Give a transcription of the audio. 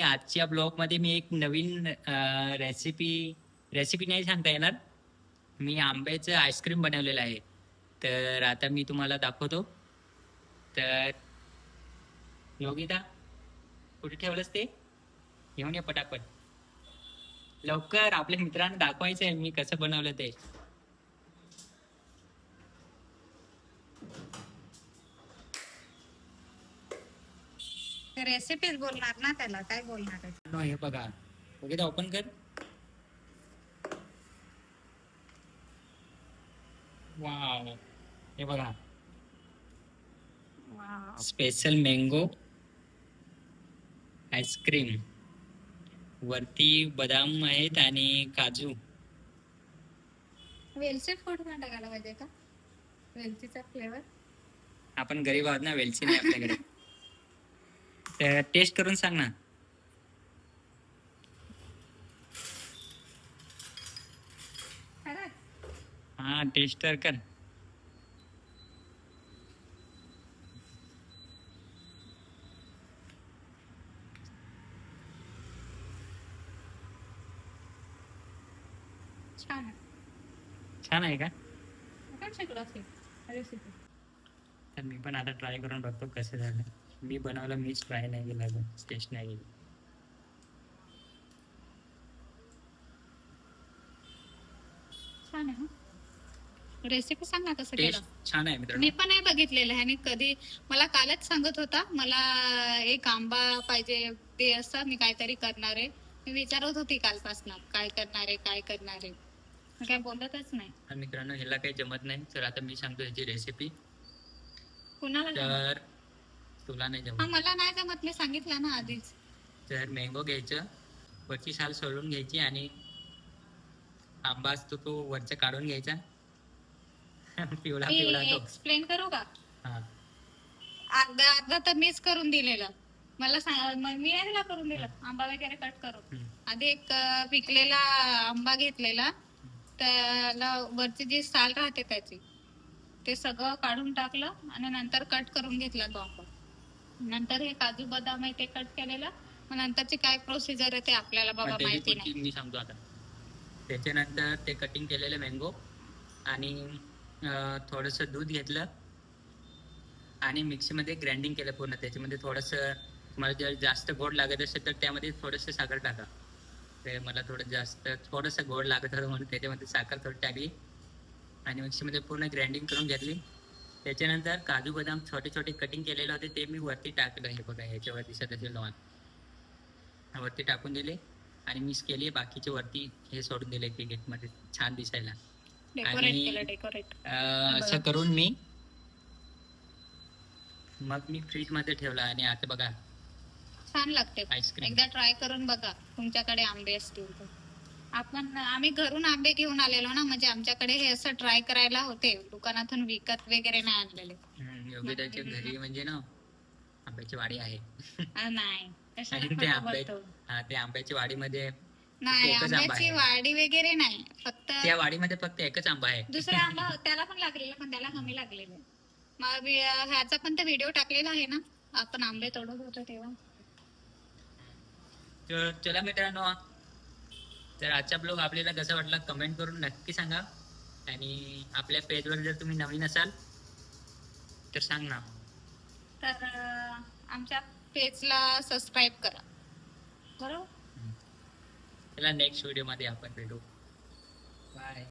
आजच्या ब्लॉग मध्ये मी एक नवीन रेसिपी नाही सांगता येणार. मी आंब्याचं आईस्क्रीम बनवलेलं आहे. तर आता मी तुम्हाला दाखवतो. तर योगिता, कुठे ठेवलंस ते? घेऊन ये पटापट. लवकर, आपल्या मित्रांना दाखवायचं आहे मी कसं बनवलं ते. रेसिपीज बोलणार ना, त्याला काय बोलणार आहे? हे बघा, योगिता ओपन कर. वाव, हे बघा, स्पेशल मँगो आईस्क्रीम. वरती बदाम आहेत आणि काजू. वेलची फूड पण टाकायला पाहिजे का? वेलचीचा फ्लेवर. आपण गरीब आहोत ना, वेलची नाही आपल्याकडे. तर टेस्ट करून सांग ना. हा, टेस्ट तर कर. छान आहे. छान आहे का? काय शिकला रेसिपी? तर मी पण आता ट्राय करून बघतो कसं झालं. मी बनवलं, मीच ट्राय नाही केलं अजून, टेस्ट नाही केली. छान आहे. रेसिपी सांग ना कसं केलं. टेस्ट छान आहे मित्रांनो. मी पण नाही बघितलेलं आहे आणि कधी. मला कालच सांगत होता मला एक आंबा पाहिजे, ते असं मी काहीतरी करणार आहे. मी विचारत होती कालपासून काय करणार आहे, काय करणार आहे. काय बोलतच नाही. तर मित्रांनो, ह्याला काही जमत नाही. तर आता मी सांगतो ह्याची रेसिपी. कुणाला तर तुला नाही हा, जमत. मला नाही जमत, मी सांगितलं ना आधीच. तर मँगो घ्यायचं, वरची साल सोलून घ्यायची आणि आंबा असतो तो वरचा काढून घ्यायचा. पिवळा पिवळा तो. एक्सप्लेन करू का? हा, अर्धा अर्धा तर मीच करून दिलेलं. मला सांग, मी नाही तिला करून दिलं आंबा वगैरे कट करून. आधी एक पिकलेला आंबा घेतलेला, त्याला वरची जी साल राहते त्याची ते सगळं काढून टाकलं आणि नंतर कट करून घेतला तो आंबा. नंतर हे काजू बदाम आहे ते कट केलेलं. मग नंतरची काय प्रोसिजर आहे ते आपल्याला बाबा माहिती नाही. मी सांगतो आता. त्याच्यानंतर ते कटिंग केलेलं मँगो आणि थोडंसं दूध घेतलं आणि मिक्सीमध्ये ग्राइंडिंग केलं पूर्ण. त्याच्यामध्ये थोडंसं, तुम्हाला जर जास्त गोड लागत असेल तर त्यामध्ये थोडंसं साखर टाका. ते मला थोडंसं गोड लागत होतं म्हणून त्याच्यामध्ये साखर थोडी टाकली आणि मिक्सीमध्ये पूर्ण ग्राइंडिंग करून घेतली. त्याच्यानंतर काजू बदाम छोटे छोटे कटिंग केलेले होते ते मी वरती टाकलं. हे बघा, ह्याच्यावर दिसत असेल तुम्हाला, वरती टाकून दिले आणि मिक्स केली. बाकीचे वरती हे सोडून दिले मध्ये छान दिसायला. असं करून मग मी फ्रीज मध्ये ठेवला आणि आता बघा छान लागते. आईस्क्रीम. एकदा ट्राय करून बघा, तुमच्याकडे आंबे असतील तर. आम्ही घरून आंबे घेऊन आलेलो ना, म्हणजे आमच्याकडे हे असं ट्राय करायला होते. दुकानातून विकत वगैरे नाही आणलेले. योगिताच्या घरी म्हणजे ना आंब्याची वाडी आहे. नाही, ते आंब्याची वाडीमध्ये नाही, आंब्याची वाडी वगैरे नाही. फक्त त्या वाडीमध्ये फक्त एकच आंबा आहे. दुसरा आंबा त्याला पण लागलेला, पण त्याला कमी लागलेले. मग ह्याचा पण तर व्हिडिओ टाकलेला आहे ना, आपण आंबे तोडत होतो तेव्हा. तर चला मित्रांनो, तर आजचा ब्लॉग आपल्याला कसा वाटला कमेंट करून नक्की सांगा. आणि आपल्या पेजवर जर तुम्ही नवीन असाल तर सांग ना. तर आमच्या पेजला सबस्क्राईब करा. बरोबर. चला, नेक्स्ट व्हिडिओ मध्ये आपण भेटू. बाय.